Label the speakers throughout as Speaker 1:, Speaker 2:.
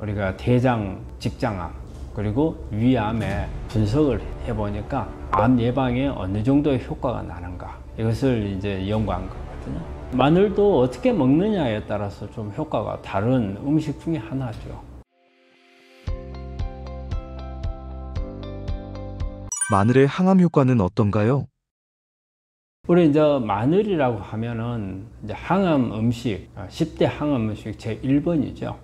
Speaker 1: 우리가 대장 직장암 그리고 위암에 분석을 해보니까 암 예방에 어느 정도의 효과가 나는가 이것을 이제 연구한 거거든요. 마늘도 어떻게 먹느냐에 따라서 좀 효과가 다른 음식 중에 하나죠.
Speaker 2: 마늘의 항암 효과는 어떤가요?
Speaker 1: 우리 이제 마늘이라고 하면은 이제 항암 음식, 10대 항암 음식 제1번이죠.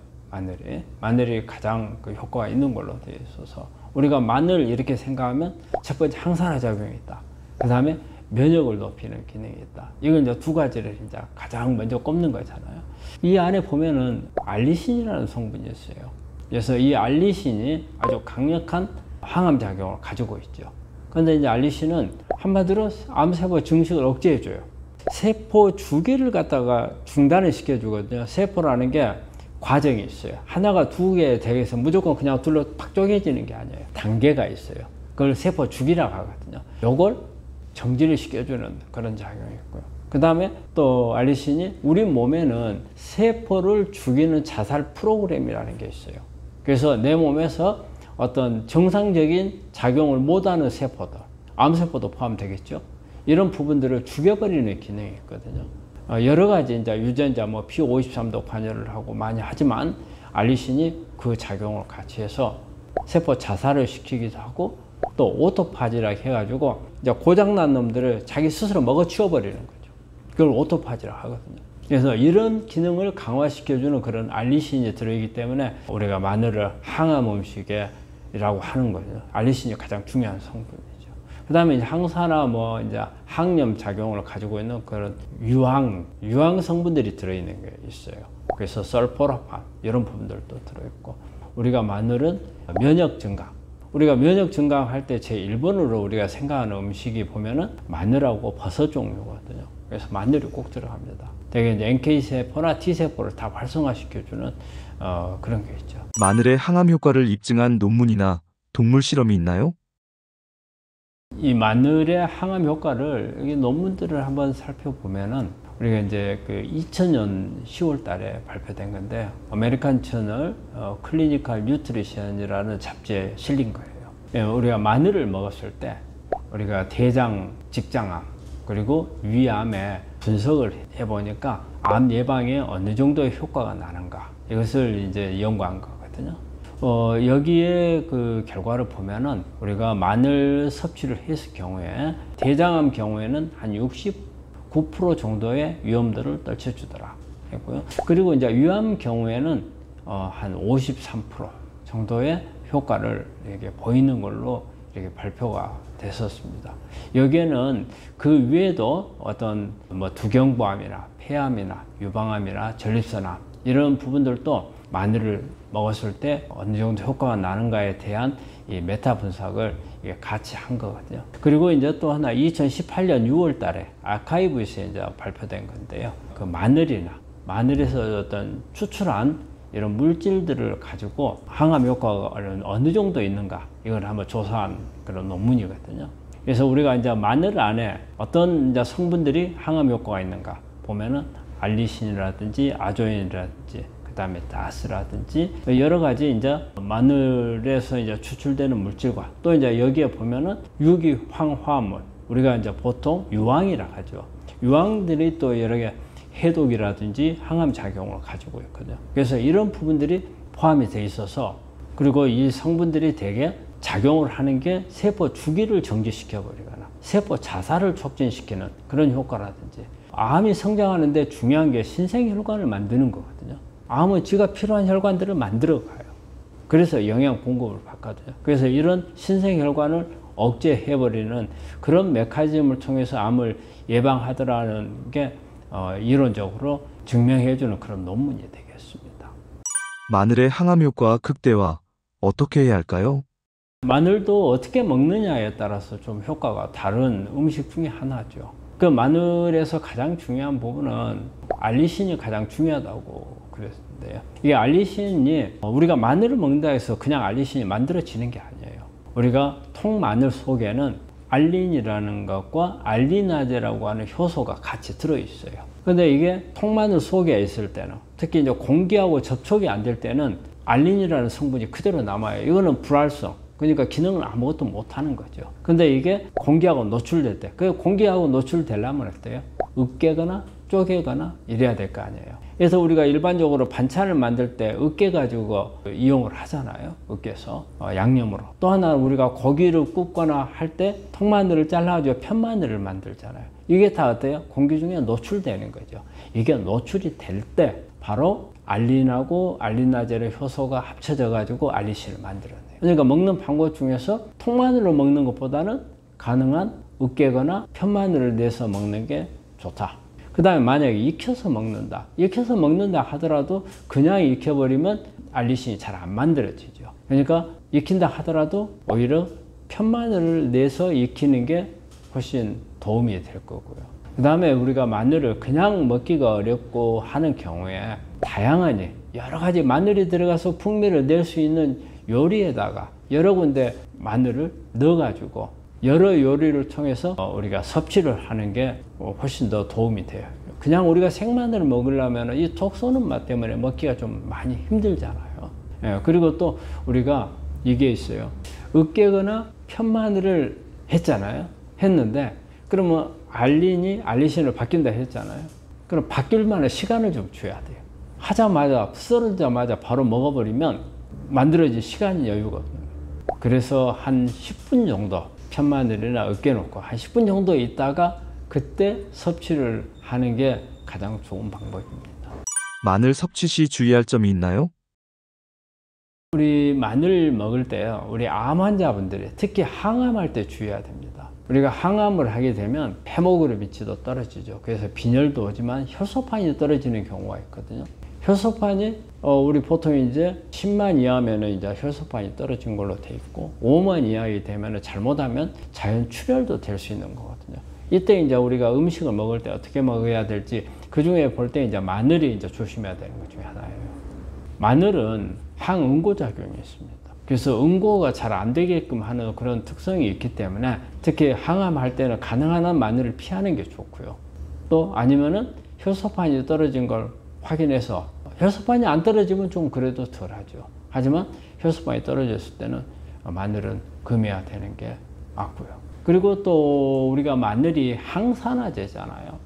Speaker 1: 마늘이 가장 그 효과가 있는 걸로 되어 있어서 우리가 마늘 이렇게 생각하면 첫 번째 항산화 작용이 있다. 그 다음에 면역을 높이는 기능이 있다. 이건 이제 두 가지를 이제 가장 먼저 꼽는 거잖아요. 이 안에 보면은 알리신이라는 성분이 있어요. 그래서 이 알리신이 아주 강력한 항암 작용을 가지고 있죠. 그런데 이제 알리신은 한마디로 암세포 증식을 억제해줘요. 세포 주기를 갖다가 중단을 시켜주거든요. 세포라는 게 과정이 있어요. 하나가 두 개 되게서 무조건 그냥 둘러 팍 쪼개지는 게 아니에요. 단계가 있어요. 그걸 세포 주기라고 하거든요. 요걸 정지를 시켜주는 그런 작용이 있고요. 그 다음에 또 알리신이 우리 몸에는 세포를 죽이는 자살 프로그램이라는 게 있어요. 그래서 내 몸에서 어떤 정상적인 작용을 못하는 세포들, 암세포도 포함되겠죠. 이런 부분들을 죽여버리는 기능이 있거든요. 여러 가지 이제 유전자 뭐 P53도 관여를 하고 많이 하지만 알리신이 그 작용을 같이 해서 세포 자살을 시키기도 하고 또 오토파지라고 해가지고 이제 고장난 놈들을 자기 스스로 먹어 치워버리는 거죠. 그걸 오토파지라고 하거든요. 그래서 이런 기능을 강화시켜주는 그런 알리신이 들어있기 때문에 우리가 마늘을 항암 음식이라고 하는 거죠. 알리신이 가장 중요한 성분이죠. 그 다음에 이제 항산화 뭐 이제 항염 작용을 가지고 있는 그런 유황 성분들이 들어있는 게 있어요. 그래서 설포라판 이런 부분들도 들어있고 우리가 마늘은 면역 증강. 우리가 면역 증강할 때 제1번으로 우리가 생각하는 음식이 보면은 마늘하고 버섯 종류거든요. 그래서 마늘이 꼭 들어갑니다. 되게 이제 NK세포나 T세포를 다 활성화시켜주는 그런 게 있죠.
Speaker 2: 마늘의 항암 효과를 입증한 논문이나 동물 실험이 있나요?
Speaker 1: 이 마늘의 항암 효과를 여기 논문들을 한번 살펴보면은 우리가 이제 그 2000년 10월 달에 발표된 건데 아메리칸 저널 클리니컬 뉴트리션이라는 잡지에 실린 거예요. 우리가 마늘을 먹었을 때 우리가 대장 직장암 그리고 위암에 분석을 해보니까 암 예방에 어느 정도의 효과가 나는가 이것을 이제 연구한 거거든요. 여기에 그 결과를 보면은 우리가 마늘 섭취를 했을 경우에 대장암 경우에는 한 69% 정도의 위험도를 떨쳐주더라 했고요. 그리고 이제 위암 경우에는 한 53% 정도의 효과를 이렇게 보이는 걸로 이렇게 발표가 됐었습니다. 여기에는 그 외에도 어떤 뭐 두경부암이나 폐암이나 유방암이나 전립선암 이런 부분들도 마늘을 먹었을 때 어느 정도 효과가 나는가에 대한 이 메타 분석을 같이 한 거거든요. 그리고 이제 또 하나 2018년 6월 달에 아카이브에서 이제 발표된 건데요. 그 마늘에서 어떤 추출한 이런 물질들을 가지고 항암 효과가 어느 정도 있는가 이걸 한번 조사한 그런 논문이거든요. 그래서 우리가 이제 마늘 안에 어떤 이제 성분들이 항암 효과가 있는가 보면은 알리신이라든지 아조인이라든지 그다음에 다스라든지 여러 가지 이제 마늘에서 이제 추출되는 물질과 또 이제 여기에 보면은 유기황화물 우리가 이제 보통 유황이라고 하죠. 유황들이 또 여러 개 해독이라든지 항암 작용을 가지고 있거든요. 그래서 이런 부분들이 포함이 돼 있어서 그리고 이 성분들이 되게 작용을 하는 게 세포 주기를 정지시켜 버리거나 세포 자살을 촉진시키는 그런 효과라든지 암이 성장하는데 중요한 게 신생혈관을 만드는 거거든요. 암은 지가 필요한 혈관들을 만들어 가요. 그래서 영양 공급을 받거든요. 그래서 이런 신생혈관을 억제해버리는 그런 메커니즘을 통해서 암을 예방하더라는 게 이론적으로 증명해주는 그런 논문이 되겠습니다.
Speaker 2: 마늘의 항암 효과 극대화 어떻게 해야 할까요?
Speaker 1: 마늘도 어떻게 먹느냐에 따라서 좀 효과가 다른 음식 중에 하나죠. 그 마늘에서 가장 중요한 부분은 알리신이 가장 중요하다고 그랬는데요. 이게 알리신이 우리가 마늘을 먹는다 해서 그냥 알리신이 만들어지는 게 아니에요. 우리가 통마늘 속에는 알린이라는 것과 알리나제라고 하는 효소가 같이 들어있어요. 근데 이게 통마늘 속에 있을 때는 특히 이제 공기하고 접촉이 안 될 때는 알린이라는 성분이 그대로 남아요. 이거는 불활성. 그러니까 기능을 아무것도 못하는 거죠. 근데 이게 공기하고 노출될 때, 그 공기하고 노출되려면 어때요? 으깨거나 쪼개거나 이래야 될 거 아니에요. 그래서 우리가 일반적으로 반찬을 만들 때 으깨 가지고 이용을 하잖아요. 으깨서 양념으로. 또 하나 우리가 고기를 굽거나 할 때 통마늘을 잘라가지고 편마늘을 만들잖아요. 이게 다 어때요? 공기 중에 노출되는 거죠. 이게 노출이 될 때 바로 알린하고 알린나젤의 효소가 합쳐져 가지고 알리신을 만들어내요. 그러니까 먹는 방법 중에서 통마늘로 먹는 것보다는 가능한 으깨거나 편마늘을 내서 먹는 게 좋다. 그 다음에 만약에 익혀서 먹는다. 익혀서 먹는다 하더라도 그냥 익혀버리면 알리신이 잘 안 만들어지죠. 그러니까 익힌다 하더라도 오히려 편마늘을 내서 익히는 게 훨씬 도움이 될 거고요. 그 다음에 우리가 마늘을 그냥 먹기가 어렵고 하는 경우에 다양하니 여러 가지 마늘이 들어가서 풍미를 낼 수 있는 요리에다가 여러 군데 마늘을 넣어가지고 여러 요리를 통해서 우리가 섭취를 하는 게 훨씬 더 도움이 돼요. 그냥 우리가 생마늘을 먹으려면 이 톡 쏘는 맛 때문에 먹기가 좀 많이 힘들잖아요. 예, 그리고 또 우리가 이게 있어요. 으깨거나 편마늘을 했잖아요. 했는데 그러면 알리신을 바뀐다 했잖아요. 그럼 바뀔 만한 시간을 좀 줘야 돼요. 하자마자 썰자마자 바로 먹어버리면 만들어질 시간이 여유가 없는 거예요. 그래서 한 10분 정도 편마늘이나 으깨 놓고 한 10분 정도 있다가 그때 섭취를 하는 게 가장 좋은 방법입니다.
Speaker 2: 마늘 섭취 시 주의할 점이 있나요?
Speaker 1: 우리 마늘 먹을 때요, 우리 암 환자분들이 특히 항암할 때 주의해야 됩니다. 우리가 항암을 하게 되면 헤모글로빈치도 떨어지죠. 그래서 빈혈도 오지만 혈소판이 떨어지는 경우가 있거든요. 혈소판이 우리 보통 이제 10만 이하면은 이제 혈소판이 떨어진 걸로 돼 있고 5만 이하이 되면은 잘못하면 자연 출혈도 될 수 있는 거거든요. 이때 이제 우리가 음식을 먹을 때 어떻게 먹어야 될지 그 중에 볼 때 이제 마늘이 이제 조심해야 되는 것 중에 하나예요. 마늘은 항응고 작용이 있습니다. 그래서 응고가 잘 안 되게끔 하는 그런 특성이 있기 때문에 특히 항암할 때는 가능한 한 마늘을 피하는 게 좋고요. 또 아니면은 혈소판이 떨어진 걸 확인해서 혈소판이 안 떨어지면 좀 그래도 덜하죠. 하지만 혈소판이 떨어졌을 때는 마늘은 금해야 되는 게 맞고요. 그리고 또 우리가 마늘이 항산화제잖아요.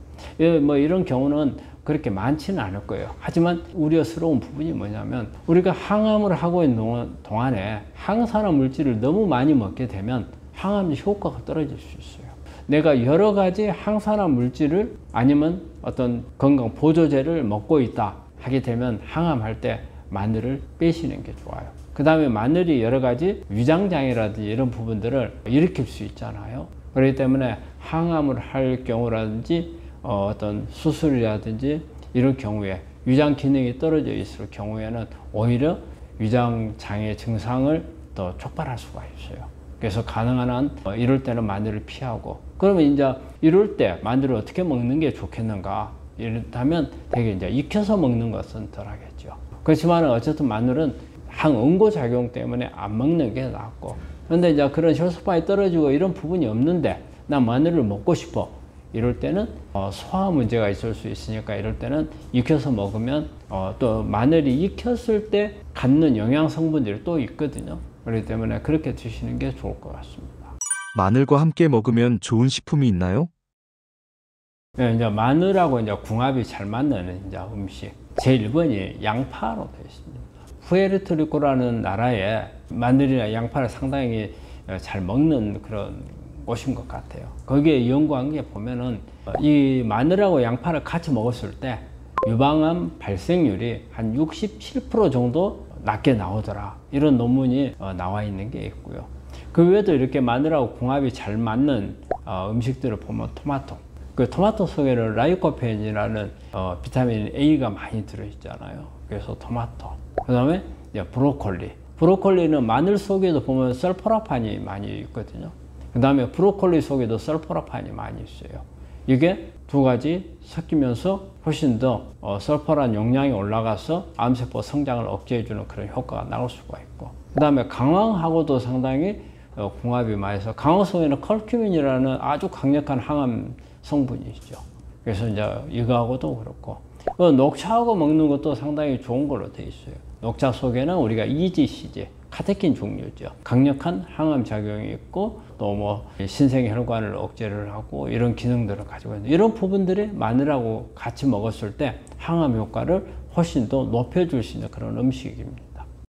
Speaker 1: 뭐 이런 경우는 그렇게 많지는 않을 거예요. 하지만 우려스러운 부분이 뭐냐면 우리가 항암을 하고 있는 동안에 항산화 물질을 너무 많이 먹게 되면 항암 효과가 떨어질 수 있어요. 내가 여러 가지 항산화 물질을 아니면 어떤 건강 보조제를 먹고 있다 하게 되면 항암할 때 마늘을 빼시는 게 좋아요. 그 다음에 마늘이 여러 가지 위장장애라든지 이런 부분들을 일으킬 수 있잖아요. 그렇기 때문에 항암을 할 경우라든지 어떤 수술이라든지 이런 경우에 위장 기능이 떨어져 있을 경우에는 오히려 위장장애 증상을 더 촉발할 수가 있어요. 그래서 가능한 한 이럴 때는 마늘을 피하고, 그러면 이제 이럴 때 마늘을 어떻게 먹는 게 좋겠는가? 이렇다면 되게 이제 익혀서 먹는 것은 덜 하겠죠. 그렇지만 어쨌든 마늘은 항응고 작용 때문에 안 먹는 게 낫고, 그런데 이제 그런 혈소판이 떨어지고 이런 부분이 없는데 나 마늘을 먹고 싶어. 이럴 때는 소화 문제가 있을 수 있으니까 이럴 때는 익혀서 먹으면 또 마늘이 익혔을 때 갖는 영양 성분들이 또 있거든요. 그렇기 때문에 그렇게 드시는 게 좋을 것 같습니다.
Speaker 2: 마늘과 함께 먹으면 좋은 식품이 있나요?
Speaker 1: 네, 이제 마늘하고 이제 궁합이 잘 맞는 이제 음식. 제 1번이 양파로 되어 있습니다. 푸에르토리코라는 나라에 마늘이나 양파를 상당히 잘 먹는 그런 곳인 것 같아요. 거기에 연구한 게 보면은 이 마늘하고 양파를 같이 먹었을 때 유방암 발생률이 한 67% 정도 낮게 나오더라. 이런 논문이 나와 있는 게 있고요. 그 외에도 이렇게 마늘하고 궁합이 잘 맞는 음식들을 보면 토마토. 그 토마토 속에는 라이코펜이라는 비타민 A가 많이 들어있잖아요. 그래서 토마토. 그 다음에 브로콜리. 브로콜리는 마늘 속에도 보면 설포라판이 많이 있거든요. 그 다음에 브로콜리 속에도 설포라판이 많이 있어요. 이게 두 가지 섞이면서 훨씬 더 설포란 용량이 올라가서 암세포 성장을 억제해주는 그런 효과가 나올 수가 있고, 그 다음에 강황하고도 상당히 궁합이 많이 해서 강황 속에는 컬큐민이라는 아주 강력한 항암 성분이 있죠. 그래서 이제 이거하고도 그렇고 녹차하고 먹는 것도 상당히 좋은 걸로 돼 있어요. 녹차 속에는 우리가 EGCG, 카테킨 종류죠. 강력한 항암 작용이 있고 또 뭐 신생혈관을 억제를 하고 이런 기능들을 가지고 있는 이런 부분들이 마늘하고 같이 먹었을 때 항암 효과를 훨씬 더 높여줄 수 있는 그런 음식입니다.